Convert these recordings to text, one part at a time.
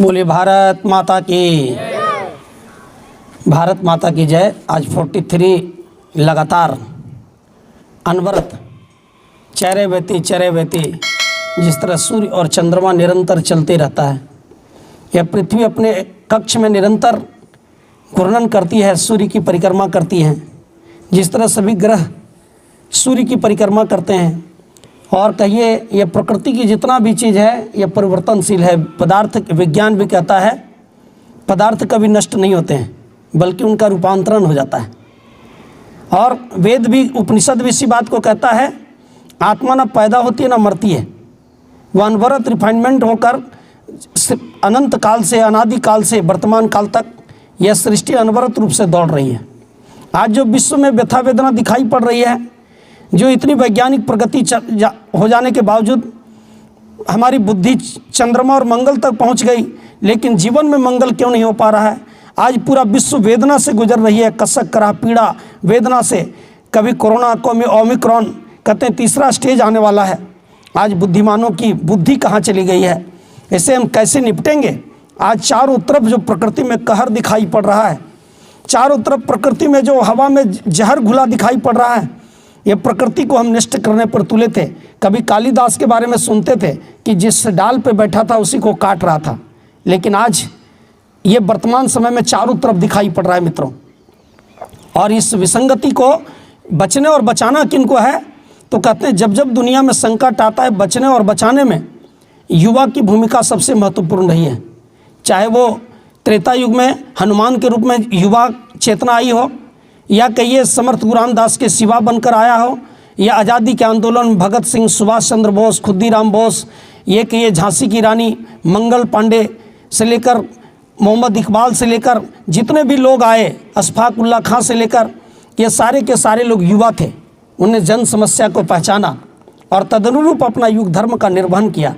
बोले भारत माता की, भारत माता की जय। आज 43 लगातार अनवरत चेहरे व्यती जिस तरह सूर्य और चंद्रमा निरंतर चलते रहता है, यह पृथ्वी अपने कक्ष में निरंतर घूर्णन करती है, सूर्य की परिक्रमा करती है। जिस तरह सभी ग्रह सूर्य की परिक्रमा करते हैं, और कहिए यह प्रकृति की जितना भी चीज़ है यह परिवर्तनशील है। पदार्थ विज्ञान भी कहता है पदार्थ कभी नष्ट नहीं होते हैं, बल्कि उनका रूपांतरण हो जाता है। और वेद भी, उपनिषद भी इसी बात को कहता है, आत्मा न पैदा होती है न मरती है, वह अनवरत रिफाइनमेंट होकर अनंत काल से, अनादि काल से वर्तमान काल तक यह सृष्टि अनवरत रूप से दौड़ रही है। आज जो विश्व में व्यथा वेदना दिखाई पड़ रही है, जो इतनी वैज्ञानिक प्रगति हो जाने के बावजूद हमारी बुद्धि चंद्रमा और मंगल तक पहुंच गई, लेकिन जीवन में मंगल क्यों नहीं हो पा रहा है। आज पूरा विश्व वेदना से गुजर रही है, कसक कराह पीड़ा वेदना से। कभी कोरोना को ओमिक्रॉन कहते हैं तीसरा स्टेज आने वाला है। आज बुद्धिमानों की बुद्धि कहाँ चली गई है, इसे हम कैसे निपटेंगे। आज चारों तरफ जो प्रकृति में कहर दिखाई पड़ रहा है, चारों तरफ प्रकृति में जो हवा में जहर घुला दिखाई पड़ रहा है, ये प्रकृति को हम नष्ट करने पर तुले थे। कभी कालिदास के बारे में सुनते थे कि जिस डाल पे बैठा था उसी को काट रहा था, लेकिन आज ये वर्तमान समय में चारों तरफ दिखाई पड़ रहा है मित्रों। और इस विसंगति को बचने और बचाना किनको है, तो कहते हैं जब जब दुनिया में संकट आता है, बचने और बचाने में युवा की भूमिका सबसे महत्वपूर्ण रही है। चाहे वो त्रेता युग में हनुमान के रूप में युवा चेतना आई हो, या कहिए समर्थ गुरु रामदास के सिवा बनकर आया हो, या आज़ादी के आंदोलन भगत सिंह, सुभाष चंद्र बोस, खुद्दीराम बोस, ये कहिए झांसी की रानी मंगल पांडे से लेकर मोहम्मद इकबाल से लेकर जितने भी लोग आए, अशफाक उल्लाह खां से लेकर, ये सारे के सारे लोग युवा थे। उन्हें जन समस्या को पहचाना और तदनुरूप अपना युग धर्म का निर्वहन किया।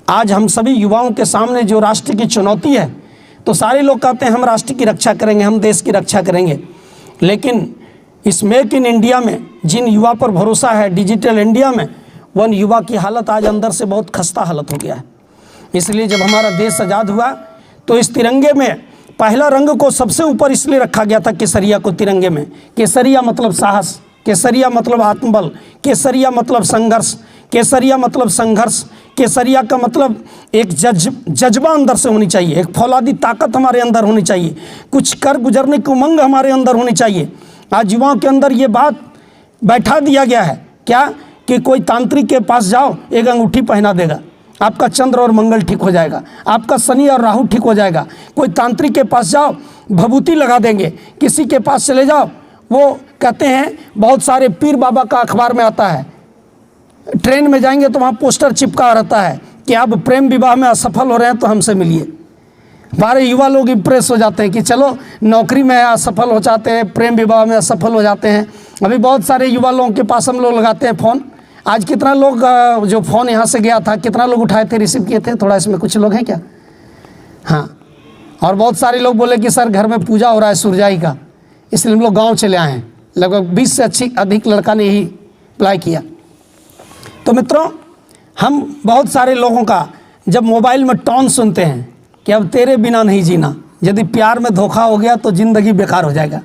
आज हम सभी युवाओं के सामने जो राष्ट्र की चुनौती है, तो सारे लोग कहते हैं हम राष्ट्र की रक्षा करेंगे, हम देश की रक्षा करेंगे, लेकिन इस मेक इन इंडिया में जिन युवा पर भरोसा है, डिजिटल इंडिया में, वह युवा की हालत आज अंदर से बहुत खस्ता हालत हो गया है। इसलिए जब हमारा देश आज़ाद हुआ तो इस तिरंगे में पहला रंग को सबसे ऊपर इसलिए रखा गया था, केसरिया को। तिरंगे में केसरिया मतलब साहस, केसरिया मतलब आत्मबल, केसरिया मतलब संघर्ष, केसरिया मतलब संघर्ष, केसरिया का मतलब एक जज्बा अंदर से होनी चाहिए, एक फौलादी ताकत हमारे अंदर होनी चाहिए, कुछ कर गुजरने की उमंग हमारे अंदर होनी चाहिए। आज युवाओं के अंदर ये बात बैठा दिया गया है क्या, कि कोई तांत्रिक के पास जाओ, एक अंगूठी पहना देगा, आपका चंद्र और मंगल ठीक हो जाएगा, आपका शनि और राहु ठीक हो जाएगा। कोई तांत्रिक के पास जाओ, भभूति लगा देंगे। किसी के पास चले जाओ, वो कहते हैं, बहुत सारे पीर बाबा का अखबार में आता है, ट्रेन में जाएंगे तो वहाँ पोस्टर चिपका रहता है कि आप प्रेम विवाह में असफल हो रहे हैं तो हमसे मिलिए। हमारे युवा लोग इम्प्रेस हो जाते हैं कि चलो नौकरी में असफल हो जाते हैं, प्रेम विवाह में असफल हो जाते हैं। अभी बहुत सारे युवा लोगों के पास हम लोग लगाते हैं फ़ोन। आज कितना लोग जो फ़ोन यहाँ से गया था, कितना लोग उठाए थे, रिसीव किए थे? थोड़ा इसमें कुछ लोग हैं क्या? हाँ। और बहुत सारे लोग बोले कि सर घर में पूजा हो रहा है सुरजाई का, इसलिए हम लोग गाँव चले आए हैं। लगभग 20 से अधिक लड़का ने ही अप्लाई किया। तो मित्रों, हम बहुत सारे लोगों का जब मोबाइल में टोन सुनते हैं कि अब तेरे बिना नहीं जीना, यदि प्यार में धोखा हो गया तो ज़िंदगी बेकार हो जाएगा,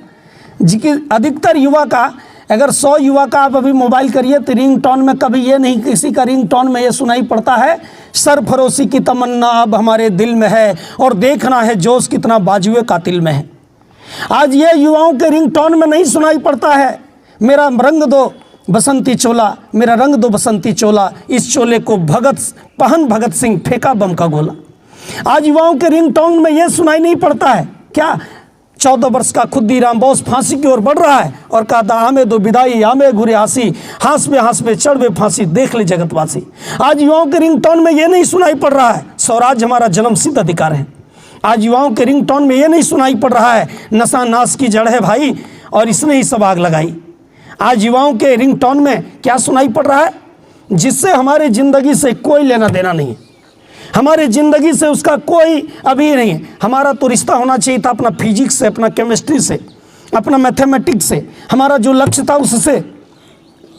जी कि अधिकतर युवा का, अगर 100 युवा का आप अभी मोबाइल करिए तो रिंग टोन में कभी ये नहीं, किसी का रिंग टोन में ये सुनाई पड़ता है, सरफरोशी की तमन्ना अब हमारे दिल में है और देखना है जोश कितना बाजुए कातिल में है। आज ये युवाओं के रिंग टोन में नहीं सुनाई पड़ता है, मेरा रंग दो बसंती चोला, मेरा रंग दो बसंती चोला, इस चोले को भगत सिंह फेंका बम का गोला। आज युवाओं के रिंगटोन में यह सुनाई नहीं पड़ता है क्या, 14 वर्ष का खुद्दीराम बोस फांसी की ओर बढ़ रहा है और कहता आमे दो विदाई आमे घुरे हासी, हांस पे चढ़ वे फांसी, देख ले जगतवासी। आज युवाओं के रिंगटोन में यह नहीं सुनाई पड़ रहा है स्वराज हमारा जन्म सिद्ध अधिकार है। आज युवाओं के रिंगटोन में यह नहीं सुनाई पड़ रहा है नशा नाश की जड़ है भाई और इसने ही सब आग लगाई। आज युवाओं के रिंगटोन में क्या सुनाई पड़ रहा है, जिससे हमारी ज़िंदगी से कोई लेना देना नहीं है, हमारी ज़िंदगी से उसका कोई अभी नहीं है। हमारा तो रिश्ता होना चाहिए था अपना फिजिक्स से, अपना केमिस्ट्री से, अपना मैथमेटिक्स से, हमारा जो लक्ष्य था उससे।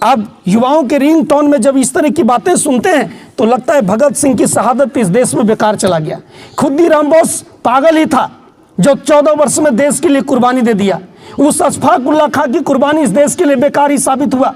अब युवाओं के रिंगटोन में जब इस तरह की बातें सुनते हैं तो लगता है भगत सिंह की शहादत इस देश में बेकार चला गया। खुदीराम बोस पागल ही था जो 14 वर्ष में देश के लिए कुर्बानी दे दिया। उस अशफाक उल्लाह खां की कुर्बानी इस देश के लिए बेकार ही साबित हुआ।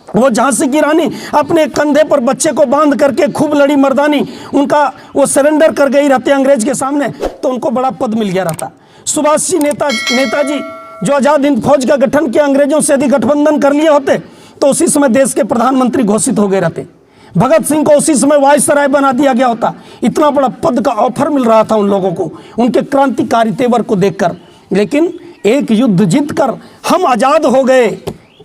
वो झांसी की रानी अपने कंधे पर बच्चे को बांध करके खूब लड़ी मर्दानी, उनका वो सरेंडर कर गई रहते अंग्रेज के सामने, तो उनको बड़ा पद मिल गया रहता। सुभाष जी नेताजी जो आज़ाद हिंद फौज का गठन किया, अंग्रेजों से यदि गठबंधन कर लिए होते तो उसी समय देश के प्रधानमंत्री घोषित हो गए रहते। भगत सिंह को उसी समय वायसराय बना दिया गया होता। इतना बड़ा पद का ऑफर मिल रहा था उन लोगों को, उनके क्रांतिकारी तेवर को देखकर। लेकिन एक युद्ध जीतकर हम आज़ाद हो गए,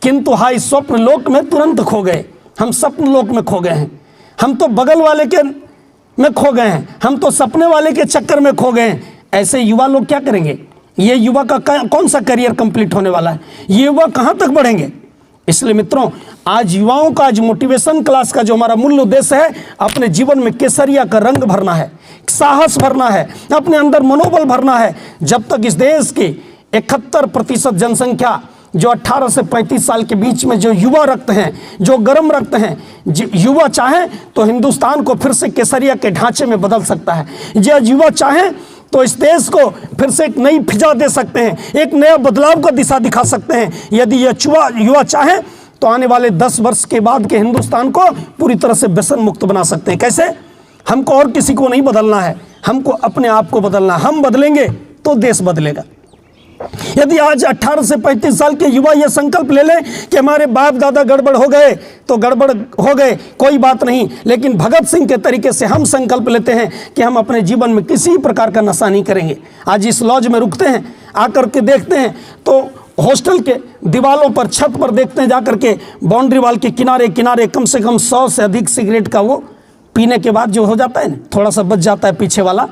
किंतु हाय स्वप्न लोक में तुरंत खो गए। हम स्वप्न लोक में खो गए हैं, हम तो बगल वाले के में खो गए हैं, हम तो सपने वाले के चक्कर में खो गए हैं। ऐसे युवा लोग क्या करेंगे? ये युवा का कौन सा करियर कंप्लीट होने वाला है? ये युवा कहाँ तक बढ़ेंगे? इसलिए मित्रों, आज युवाओं का, आज मोटिवेशन क्लास का जो हमारा मूल उद्देश्य है, अपने जीवन में केसरिया का रंग भरना है, साहस भरना है, अपने अंदर मनोबल भरना है। जब तक इस देश की 71% जनसंख्या जो 18 से 35 साल के बीच में जो युवा रक्त हैं, जो गर्म रक्त हैं, युवा चाहें तो हिंदुस्तान को फिर से केसरिया के ढांचे में बदल सकता है। जो युवा चाहें तो इस देश को फिर से एक नई फिजा दे सकते हैं, एक नया बदलाव का दिशा दिखा सकते हैं। यदि ये युवा चाहें तो आने वाले 10 वर्ष के बाद के हिंदुस्तान को पूरी तरह से व्यसन मुक्त बना सकते हैं। कैसे? हमको और किसी को नहीं बदलना है, हमको अपने आप को बदलना है। हम बदलेंगे तो देश बदलेगा। यदि आज 18 से 35 साल के युवा ये संकल्प ले लें कि हमारे बाप दादा गड़बड़ हो गए तो गड़बड़ हो गए, कोई बात नहीं, लेकिन भगत सिंह के तरीके से हम संकल्प लेते हैं कि हम अपने जीवन में किसी प्रकार का नशा नहीं करेंगे। आज इस लॉज में रुकते हैं, आकर के देखते हैं तो हॉस्टल के दीवारों पर, छत पर देखते हैं जाकर के, बाउंड्री वाल के किनारे किनारे कम से कम 100 से अधिक सिगरेट का वो पीने के बाद जो हो जाता है ना, थोड़ा सा बच जाता है पीछे वाला,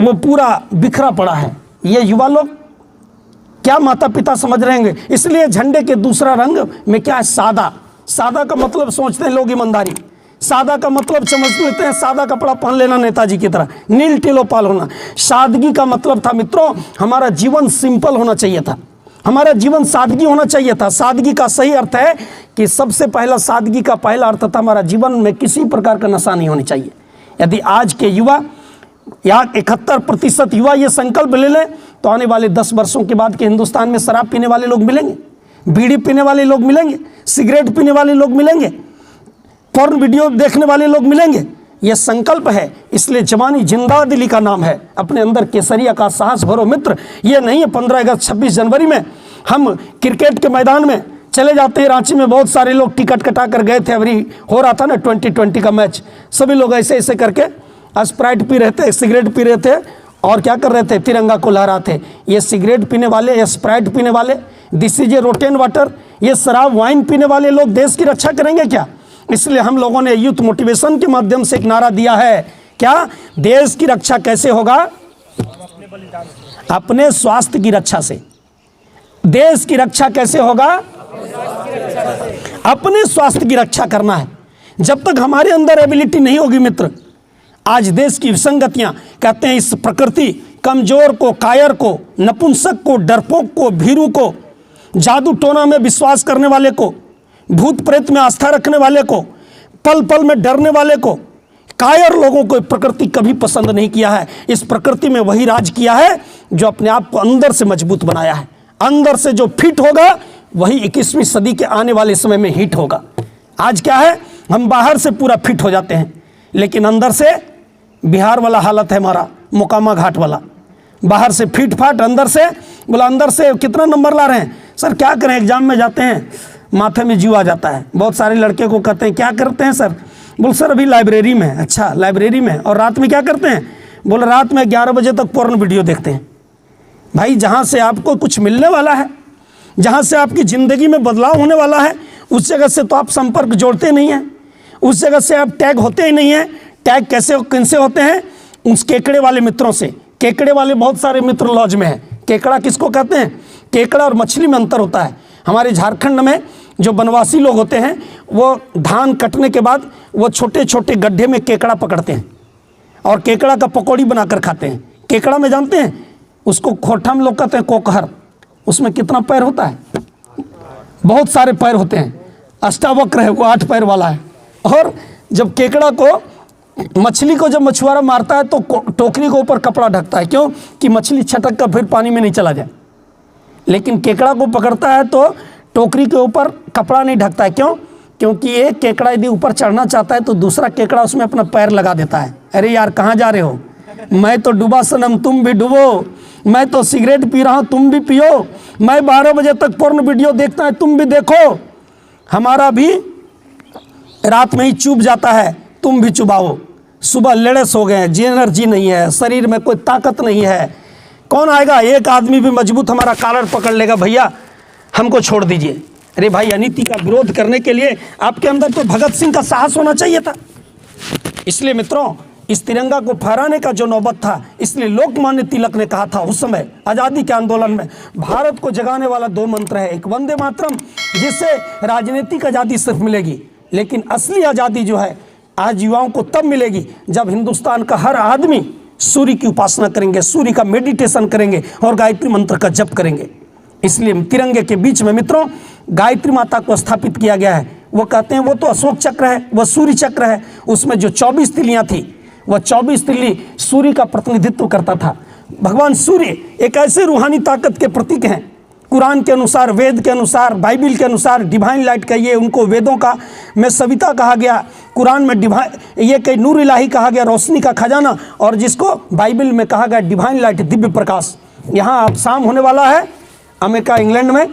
वो पूरा बिखरा पड़ा है। ये युवा लोग क्या माता पिता समझ रहे होंगे। इसलिए झंडे के दूसरा रंग में क्या है? सादा। सादा का मतलब सोचते हैं लोग ईमानदारी, सादा का मतलब समझ लेते हैं सादा कपड़ा पहन लेना नेताजी की तरह, नील टिलोपाल होना। सादगी का मतलब था मित्रों, हमारा जीवन सिंपल होना चाहिए था, हमारा जीवन सादगी होना चाहिए था। सादगी का सही अर्थ है कि सबसे पहला, सादगी का पहला अर्थ था हमारा जीवन में किसी प्रकार का नशा नहीं होनी चाहिए। यदि आज के युवा या 71% युवा ये संकल्प ले लें तो आने वाले 10 वर्षों के बाद के हिंदुस्तान में शराब पीने वाले लोग मिलेंगे, बीड़ी पीने वाले लोग मिलेंगे, सिगरेट पीने वाले लोग मिलेंगे, पोर्न वीडियो देखने वाले लोग मिलेंगे। यह संकल्प है, इसलिए जवानी जिंदा दिली का नाम है। अपने अंदर केसरिया का साहस भरो मित्र। ये नहीं है 15 अगस्त 26 जनवरी में हम क्रिकेट के मैदान में चले जाते हैं। रांची में बहुत सारे लोग टिकट कटा कर गए थे, अभी हो रहा था ना 2020 का मैच, सभी लोग ऐसे ऐसे करके स्प्राइट पी रहे थे, सिगरेट पी रहे थे और क्या कर रहे थे? तिरंगा को लहराते। ये सिगरेट पीने वाले, ये स्प्राइट पीने वाले, this is a rotten water, ये शराब वाइन पीने वाले लोग देश की रक्षा करेंगे क्या? इसलिए हम लोगों ने यूथ मोटिवेशन के माध्यम से एक नारा दिया है, क्या? देश की रक्षा कैसे होगा? अपने स्वास्थ्य की रक्षा से। देश की रक्षा कैसे होगा? अपने स्वास्थ्य की रक्षा करना है। जब तक हमारे अंदर एबिलिटी नहीं होगी मित्र, आज देश की विसंगतियां, कहते हैं इस प्रकृति, कमजोर को, कायर को, नपुंसक को, डरपोक को, भीरू को, जादू टोना में विश्वास करने वाले को, भूत प्रेत में आस्था रखने वाले को, पल पल में डरने वाले को, कायर लोगों को प्रकृति कभी पसंद नहीं किया है। इस प्रकृति में वही राज किया है जो अपने आप को अंदर से मजबूत बनाया है। अंदर से जो फिट होगा वही 21वीं सदी के आने वाले समय में हिट होगा। आज क्या है? हम बाहर से पूरा फिट हो जाते हैं, लेकिन अंदर से बिहार वाला हालत है हमारा, मोकामा घाट वाला। बाहर से फिट फाट, अंदर से बोला अंदर से कितना नंबर ला रहे हैं सर? क्या करें, एग्जाम में जाते हैं माथे में जीव आ जाता है। बहुत सारे लड़के को कहते हैं क्या करते हैं सर? बोल सर अभी लाइब्रेरी में। अच्छा लाइब्रेरी में, और रात में क्या करते हैं? बोले रात में 11 बजे तक पोर्न वीडियो देखते हैं। भाई जहाँ से आपको कुछ मिलने वाला है, जहाँ से आपकी ज़िंदगी में बदलाव होने वाला है, उस जगह से तो आप संपर्क जोड़ते नहीं हैं, उस जगह से आप टैग होते ही नहीं हैं। टैग कैसे किनसे होते हैं? उस केकड़े वाले मित्रों से। केकड़े वाले बहुत सारे मित्र लॉज में हैं। केकड़ा किसको कहते हैं? केकड़ा और मछली में अंतर होता है। हमारे झारखंड में जो वनवासी लोग होते हैं वो धान कटने के बाद वो छोटे छोटे गड्ढे में केकड़ा पकड़ते हैं और केकड़ा का पकौड़ी बनाकर खाते हैं। केकड़ा में जानते हैं उसको खोटा में लोग कहते हैं कोकहर। उसमें कितना पैर होता है? बहुत सारे पैर होते हैं। अष्टावक्र है वो, 8 पैर वाला है। और जब केकड़ा को, मछली को जब मछुआरा मारता है तो टोकरी के ऊपर कपड़ा ढकता है, क्यों? कि मछली छटक कर फिर पानी में नहीं चला जाए। लेकिन केकड़ा को पकड़ता है तो टोकरी के ऊपर कपड़ा नहीं ढकता है, क्यों? क्योंकि एक केकड़ा यदि ऊपर चढ़ना चाहता है तो दूसरा केकड़ा उसमें अपना पैर लगा देता है। अरे यार कहाँ जा रहे हो? मैं तो डूबा सनम तुम भी डूबो, मैं तो सिगरेट पी रहा हूँ तुम भी पियो, मैं 12 बजे तक पोर्न वीडियो देखता है तुम भी देखो, हमारा भी रात में ही चुभ जाता है तुम भी चुबाओ, सुबह लेड़स हो गए, जी एनर्जी नहीं है, शरीर में कोई ताकत नहीं है, कौन आएगा? एक आदमी भी मजबूत हमारा कॉलर पकड़ लेगा, भैया हमको छोड़ दीजिए। अरे भाई, अनीति का विरोध करने के लिए आपके अंदर तो भगत सिंह का साहस होना चाहिए था। इसलिए मित्रों, इस तिरंगा को फहराने का जो नौबत था, इसलिए लोकमान्य तिलक ने कहा था उस समय आज़ादी के आंदोलन में, भारत को जगाने वाला 2 मंत्र है, एक वंदे मातरम जिससे राजनीतिक आज़ादी सिर्फ मिलेगी, लेकिन असली आज़ादी जो है आज युवाओं को तब मिलेगी जब हिंदुस्तान का हर आदमी सूर्य की उपासना करेंगे, सूर्य का मेडिटेशन करेंगे और गायत्री मंत्र का जप करेंगे। इसलिए तिरंगे के बीच में मित्रों गायत्री माता को स्थापित किया गया है। वो कहते हैं वो तो अशोक चक्र है, वह सूर्य चक्र है, उसमें जो 24 तिलियाँ थी वह 24 तिल्ली सूर्य का प्रतिनिधित्व करता था। भगवान सूर्य एक ऐसे रूहानी ताकत के प्रतीक हैं। कुरान के अनुसार, वेद के अनुसार, बाइबिल के अनुसार डिवाइन लाइट कहिए उनको, वेदों का में सविता कहा गया, कुरान में डिवाइन ये कई नूर इलाही कहा गया, रोशनी का खजाना, और जिसको बाइबिल में कहा गया डिवाइन लाइट, दिव्य प्रकाश। यहाँ अब शाम होने वाला है, अमेरिका इंग्लैंड में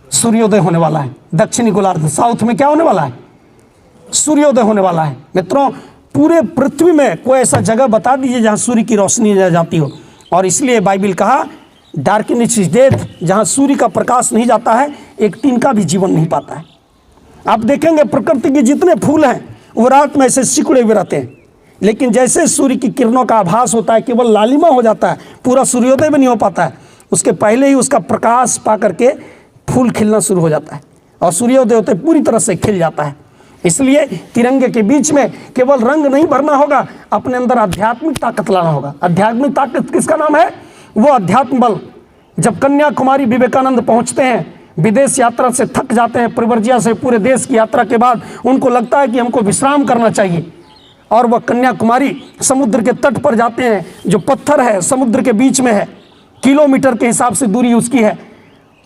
सूर्योदय होने वाला है, दक्षिणी गोलार्ध साउथ में क्या होने वाला है? सूर्योदय होने वाला है। मित्रों, पूरे पृथ्वी में कोई ऐसा जगह बता दीजिए जहाँ सूर्य की रोशनी जाती हो। और इसलिए बाइबिल कहा डार्कनेस इज डेथ, जहाँ सूर्य का प्रकाश नहीं जाता है एक तिनका भी जीवन नहीं पाता है। आप देखेंगे प्रकृति के जितने फूल हैं वो रात में ऐसे सिकुड़े हुए रहते हैं, लेकिन जैसे सूर्य की किरणों का आभास होता है केवल लालिमा हो जाता है, पूरा सूर्योदय भी नहीं हो पाता है, उसके पहले ही उसका प्रकाश पा करके फूल खिलना शुरू हो जाता है और सूर्योदय होते पूरी तरह से खिल जाता है। इसलिए तिरंगे के बीच में केवल रंग नहीं भरना होगा, अपने अंदर आध्यात्मिक ताकत लाना होगा। आध्यात्मिक ताकत किसका नाम है? वो अध्यात्म बल। जब कन्याकुमारी विवेकानंद पहुंचते हैं, विदेश यात्रा से थक जाते हैं, परिवर्जिया से पूरे देश की यात्रा के बाद उनको लगता है कि हमको विश्राम करना चाहिए, और वह कन्याकुमारी समुद्र के तट पर जाते हैं, जो पत्थर है समुद्र के बीच में है, किलोमीटर के हिसाब से दूरी उसकी है।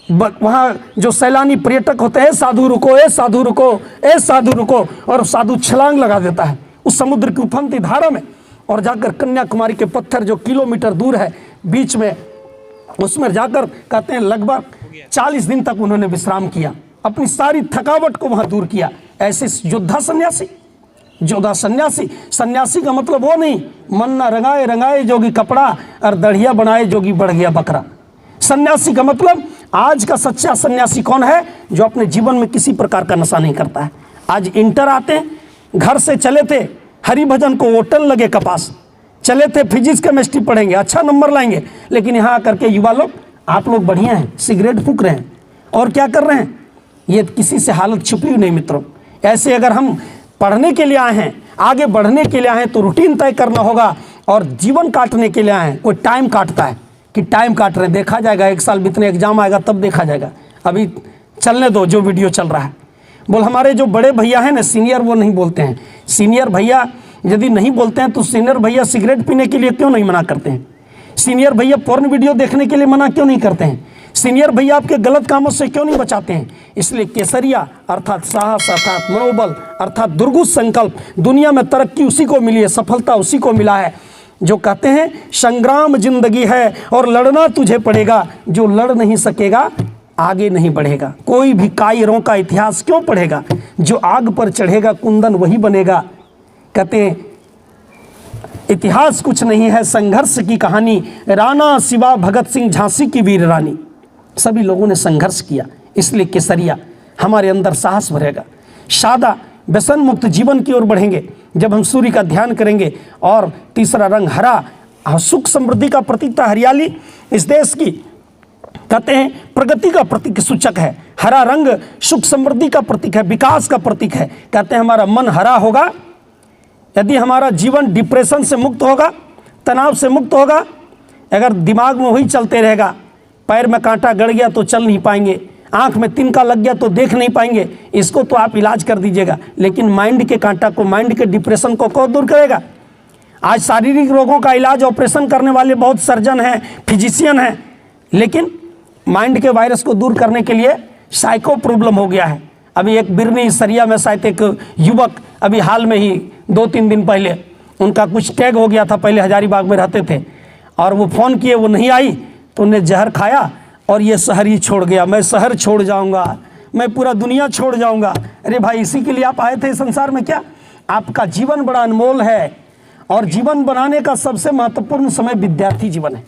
वहाँ जो सैलानी पर्यटक होते हैं, साधु रुको, ए साधु रुको, ए साधु रुको, और साधु छलांग लगा देता है उस समुद्र की उफनती धारा में, और जाकर कन्याकुमारी के पत्थर जो किलोमीटर दूर है बीच में, उसमें जाकर कहते हैं लगभग 40 दिन तक उन्होंने विश्राम किया, अपनी सारी थकावट को वहाँ दूर किया। ऐसे योद्धा सन्यासी, जोधा सन्यासी, सन्यासी का मतलब वो नहीं मन न रंगाए रंगाए जोगी कपड़ा और दढ़िया बनाए जोगी बढ़ गया बकरा। सन्यासी का मतलब आज का सच्चा सन्यासी कौन है? जो अपने जीवन में किसी प्रकार का नशा नहीं करता है। आज इंटर आते हैं, घर से चले थे हरिभजन को ओटन लगे कपास, चले थे फिजिक्स केमिस्ट्री पढ़ेंगे, अच्छा नंबर लाएंगे, लेकिन यहाँ आकर के युवा लोग, आप लोग बढ़िया हैं, सिगरेट फूंक रहे हैं और क्या कर रहे हैं? ये किसी से हालत छुपी हुई नहीं मित्रों। ऐसे अगर हम पढ़ने के लिए आए हैं, आगे बढ़ने के लिए आए हैं, तो रूटीन तय करना होगा, और जीवन काटने के लिए आए हैं। कोई टाइम काटता है कि टाइम काट रहे हैं, देखा जाएगा, 1 साल बीतने एग्जाम आएगा तब देखा जाएगा, अभी चलने दो जो वीडियो चल रहा है। बोल हमारे जो बड़े भैया हैं ना, सीनियर, वो नहीं बोलते हैं। सीनियर भैया यदि नहीं बोलते हैं तो सीनियर भैया सिगरेट पीने के लिए क्यों नहीं मना करते हैं? सीनियर भैया पोर्न वीडियो देखने के लिए मना क्यों नहीं करते हैं? सीनियर भैया आपके गलत कामों से क्यों नहीं बचाते हैं? इसलिए केसरिया अर्थात साहस, अर्थात मनोबल, अर्थात दुर्गुत संकल्प, दुनिया में तरक्की उसी को मिली है, सफलता उसी को मिला है जो कहते हैं संग्राम जिंदगी है और लड़ना तुझे पड़ेगा, जो लड़ नहीं सकेगा आगे नहीं बढ़ेगा। कोई भी कायरों का इतिहास क्यों पढ़ेगा? जो आग पर चढ़ेगा कुंदन वही बनेगा। कहते हैं इतिहास कुछ नहीं है संघर्ष की कहानी, राणा शिवा भगत सिंह झांसी की वीर रानी, सभी लोगों ने संघर्ष किया। इसलिए केसरिया हमारे अंदर साहस भरेगा, सादा व्यसन मुक्त जीवन की ओर बढ़ेंगे जब हम सूर्य का ध्यान करेंगे। और तीसरा रंग हरा, सुख समृद्धि का प्रतीक था, हरियाली इस देश की कहते हैं प्रगति का प्रतीक सूचक है। हरा रंग सुख समृद्धि का प्रतीक है, विकास का प्रतीक है। कहते हैं हमारा मन हरा होगा यदि हमारा जीवन डिप्रेशन से मुक्त होगा, तनाव से मुक्त होगा। अगर दिमाग में वही चलते रहेगा, पैर में कांटा गड़ गया तो चल नहीं पाएंगे, आंख में तिनका लग गया तो देख नहीं पाएंगे, इसको तो आप इलाज कर दीजिएगा, लेकिन माइंड के कांटा को, माइंड के डिप्रेशन को कौन दूर करेगा? आज शारीरिक रोगों का इलाज ऑपरेशन करने वाले बहुत सर्जन हैं, फिजिशियन हैं, लेकिन माइंड के वायरस को दूर करने के लिए साइको प्रॉब्लम हो गया है। अभी एक बिरनी सरिया में शायद एक युवक अभी हाल में ही 2-3 दिन पहले उनका कुछ टैग हो गया था, पहले हजारीबाग में रहते थे, और वो फ़ोन किए, वो नहीं आई तो उन्हें जहर खाया और ये शहर ही छोड़ गया। मैं शहर छोड़ जाऊंगा, मैं पूरा दुनिया छोड़ जाऊंगा। अरे भाई, इसी के लिए आप आए थे संसार में क्या? आपका जीवन बड़ा अनमोल है और जीवन बनाने का सबसे महत्वपूर्ण समय विद्यार्थी जीवन है।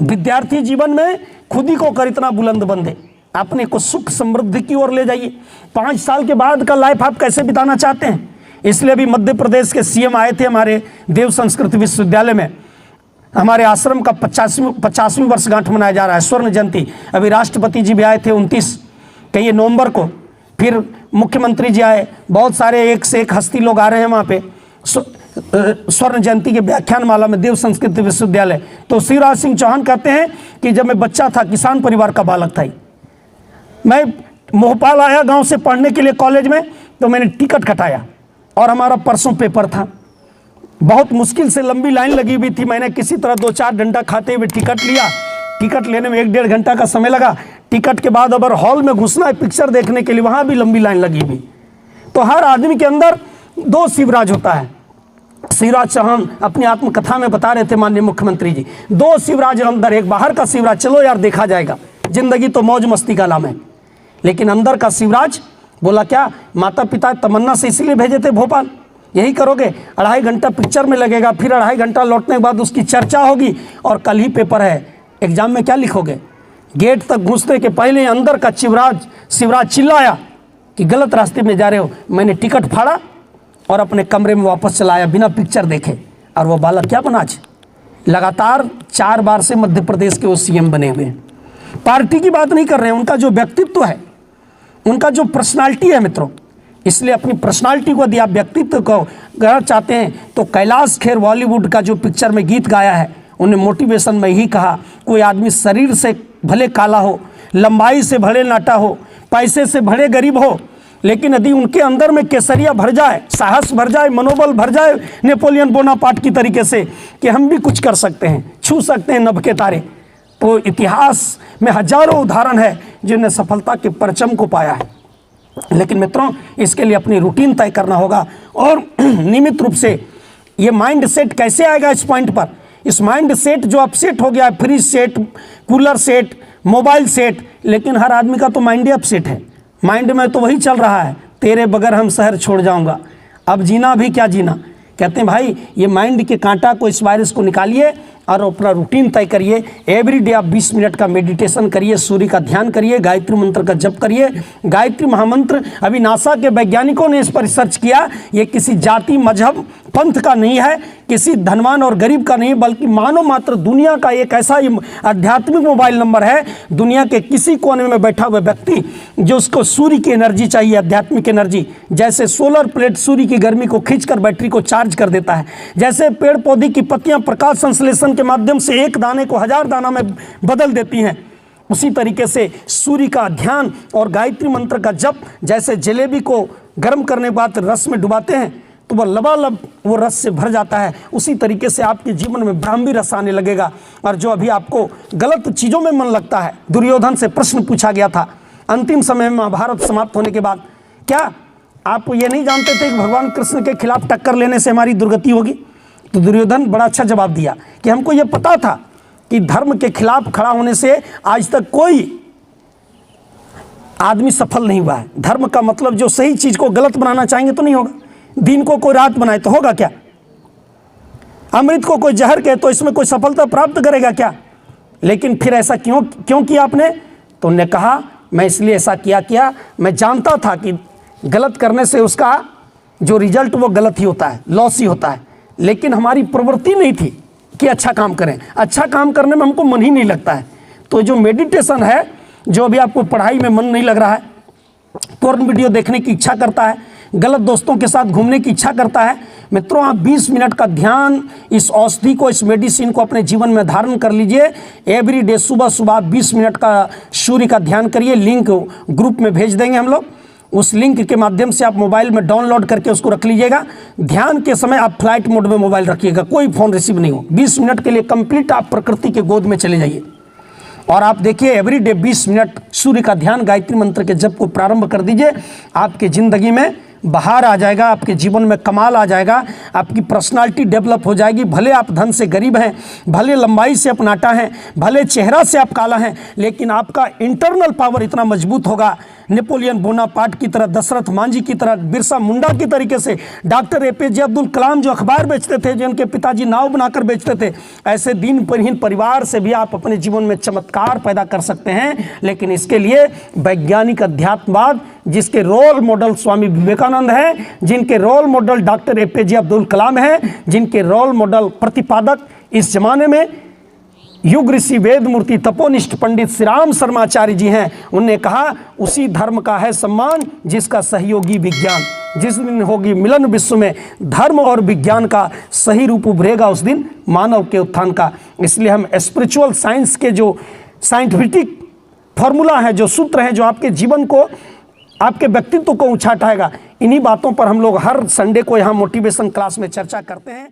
विद्यार्थी जीवन में खुद ही को कर इतना बुलंद बंदे, अपने को सुख समृद्धि की ओर ले जाइए। 5 साल के बाद का लाइफ आप कैसे बिताना चाहते हैं? इसलिए अभी मध्य प्रदेश के सीएम आए थे हमारे देव संस्कृत विश्वविद्यालय में। हमारे आश्रम का 50वीं वर्षगांठ मनाया जा रहा है, स्वर्ण जयंती। अभी राष्ट्रपति जी भी आए थे 29 नवंबर को, फिर मुख्यमंत्री जी आए, बहुत सारे एक से एक हस्ती लोग आ रहे हैं वहाँ पे स्वर्ण जयंती के व्याख्यान माला में देव संस्कृत विश्वविद्यालय। तो शिवराज सिंह चौहान कहते हैं कि जब मैं बच्चा था, किसान परिवार का बालक था, मैं भोपाल आया गांव से पढ़ने के लिए कॉलेज में, तो मैंने टिकट कटाया और हमारा परसों पेपर था। बहुत मुश्किल से लंबी लाइन लगी हुई थी, मैंने किसी तरह 2-4 डंडा खाते हुए टिकट लिया। टिकट लेने में 1-1.5 घंटा का समय लगा। टिकट के बाद अगर हॉल में घुसना है पिक्चर देखने के लिए, वहाँ भी लंबी लाइन लगी हुई। तो हर आदमी के अंदर 2 शिवराज होता है। शिवराज चौहान अपनी आत्मकथा में बता रहे थे माननीय मुख्यमंत्री जी, 2 शिवराज अंदर, एक बाहर का शिवराज, चलो यार देखा जाएगा, जिंदगी तो मौज मस्ती का नाम है, लेकिन अंदर का शिवराज बोला क्या, माता पिता तमन्ना से इसीलिए भेजे थे भोपाल, यही करोगे, 2.5 घंटा पिक्चर में लगेगा, फिर 2.5 घंटा लौटने के बाद उसकी चर्चा होगी और कल ही पेपर है, एग्जाम में क्या लिखोगे? गेट तक घुसने के पहले अंदर का शिवराज चिल्लाया कि गलत रास्ते में जा रहे हो। मैंने टिकट फाड़ा और अपने कमरे में वापस चला आया बिना पिक्चर देखे। और वो बालक क्या बना आज? लगातार 4 बार से मध्य प्रदेश के वो सीएम बने हुए हैं। पार्टी की बात नहीं कर रहे हैं, उनका जो व्यक्तित्व है, उनका जो पर्सनालिटी है मित्रों, इसलिए अपनी पर्सनालिटी को यदि आप व्यक्तित्व को कहना चाहते हैं तो कैलाश खेर बॉलीवुड का जो पिक्चर में गीत गाया है, उन्हें मोटिवेशन में ही कहा, कोई आदमी शरीर से भले काला हो, लंबाई से भले नाटा हो, पैसे से भले गरीब हो, लेकिन यदि उनके अंदर में केसरिया भर जाए, साहस भर जाए, मनोबल भर जाए नेपोलियन बोनापार्ट की तरीके से कि हम भी कुछ कर सकते हैं, छू सकते हैं नभ के तारे, तो इतिहास में हजारों उदाहरण है जिन्हें सफलता के परचम को पाया है। लेकिन मित्रों, इसके लिए अपनी रूटीन तय करना होगा और नियमित रूप से ये माइंड सेट कैसे आएगा इस पॉइंट पर? इस माइंड सेट जो अपसेट हो गया है, fridge set, cooler set, mobile set, लेकिन हर आदमी का तो माइंड ही अपसेट है। माइंड में तो वही चल रहा है, तेरे बगैर हम शहर छोड़ जाऊंगा, अब जीना भी क्या जीना। कहते हैं भाई, ये माइंड के कांटा को, इस वायरस को निकालिए और अपना रूटीन तय करिए। एवरीडे आप 20 मिनट का मेडिटेशन करिए, सूर्य का ध्यान करिए, गायत्री मंत्र का जप करिए। गायत्री महामंत्र, अभी नासा के वैज्ञानिकों ने इस पर रिसर्च किया, ये किसी जाति, मजहब, पंथ का नहीं है, किसी धनवान और गरीब का नहीं, बल्कि मानव मात्र दुनिया का एक ऐसा आध्यात्मिक मोबाइल नंबर है, दुनिया के किसी कोने में बैठा हुआ व्यक्ति जो उसको सूर्य की एनर्जी चाहिए, आध्यात्मिक एनर्जी, जैसे सोलर प्लेट सूर्य की गर्मी को खींचकर बैटरी को चार्ज कर देता है, जैसे पेड़ पौधे की पत्तियां प्रकाश संश्लेषण के माध्यम से एक दाने को 1000 दाना में बदल देती हैं, उसी तरीके से सूर्य का ध्यान और गायत्री मंत्र का जप, जैसे जलेबी को गर्म करने के बाद रस में डुबाते हैं तो वह लबालब वो रस से भर जाता है, उसी तरीके से आपके जीवन में ब्राह्मी रस आने लगेगा। और जो अभी आपको गलत चीज़ों में मन लगता है, दुर्योधन से प्रश्न पूछा गया था अंतिम समय में महाभारत समाप्त होने के बाद, क्या आप ये नहीं जानते थे कि भगवान कृष्ण के खिलाफ टक्कर लेने से हमारी दुर्गति होगी? तो दुर्योधन बड़ा अच्छा जवाब दिया कि हमको ये पता था कि धर्म के खिलाफ खड़ा होने से आज तक कोई आदमी सफल नहीं हुआ है। धर्म का मतलब जो सही चीज़ को गलत बनाना चाहेंगे तो नहीं होगा, दिन को कोई रात बनाए तो होगा क्या? अमृत को कोई जहर कहे तो इसमें कोई सफलता प्राप्त करेगा क्या? लेकिन फिर ऐसा क्यों किया आपने? तो उन्होंने कहा, मैं इसलिए ऐसा किया, मैं जानता था कि गलत करने से उसका जो रिजल्ट वो गलत ही होता है, लॉस ही होता है, लेकिन हमारी प्रवृत्ति नहीं थी कि अच्छा काम करें। अच्छा काम करने में हमको मन ही नहीं लगता है। तो जो मेडिटेशन है, जो अभी आपको पढ़ाई में मन नहीं लग रहा है, पोर्न वीडियो देखने की इच्छा करता है, गलत दोस्तों के साथ घूमने की इच्छा करता है, मित्रों आप 20 मिनट का ध्यान इस औषधि को, इस मेडिसिन को अपने जीवन में धारण कर लीजिए। एवरी डे सुबह सुबह 20 मिनट का सूर्य का ध्यान करिए। लिंक ग्रुप में भेज देंगे हम लोग, उस लिंक के माध्यम से आप मोबाइल में डाउनलोड करके उसको रख लीजिएगा। ध्यान के समय आप फ्लाइट मोड में मोबाइल रखिएगा, कोई फ़ोन रिसीव नहीं हो। 20 मिनट के लिए कंप्लीट आप प्रकृति के गोद में चले जाइए और आप देखिए एवरी डे 20 मिनट सूर्य का ध्यान, गायत्री मंत्र के जप को प्रारंभ कर दीजिए। आपकी ज़िंदगी में बाहर आ जाएगा, आपके जीवन में कमाल आ जाएगा, आपकी पर्सनालिटी डेवलप हो जाएगी। भले आप धन से गरीब हैं, भले लंबाई से आप नाटा हैं, भले चेहरा से आप काला हैं, लेकिन आपका इंटरनल पावर इतना मजबूत होगा, नेपोलियन बोनापार्ट की तरह, दशरथ मांझी की तरह, बिरसा मुंडा की तरीके से, डॉक्टर APJ अब्दुल कलाम जो अखबार बेचते थे, जो उनके पिताजी नाव बनाकर बेचते थे, ऐसे दीनहीन परिवार से भी आप अपने जीवन में चमत्कार पैदा कर सकते हैं। लेकिन इसके लिए वैज्ञानिक अध्यात्मवाद, जिसके रोल मॉडल स्वामी विवेकानंद हैं, जिनके role model doctor APJ Abdul Kalam हैं, जिनके रोल मॉडल प्रतिपादक इस जमाने में युग ऋषि वेद मूर्ति तपोनिष्ठ पंडित श्री राम शर्माचार्य जी हैं, उनने कहा उसी धर्म का है सम्मान जिसका सहयोगी विज्ञान। जिस दिन होगी मिलन विश्व में धर्म और विज्ञान का, सही रूप उभरेगा उस दिन मानव के उत्थान का। इसलिए हम स्पिरिचुअल साइंस के जो साइंटिफिक फॉर्मूला है, जो सूत्र हैं, जो आपके जीवन को, आपके व्यक्तित्व को ऊंचा उठाएगा, इन्हीं बातों पर हम लोग हर संडे को यहाँ मोटिवेशन क्लास में चर्चा करते हैं।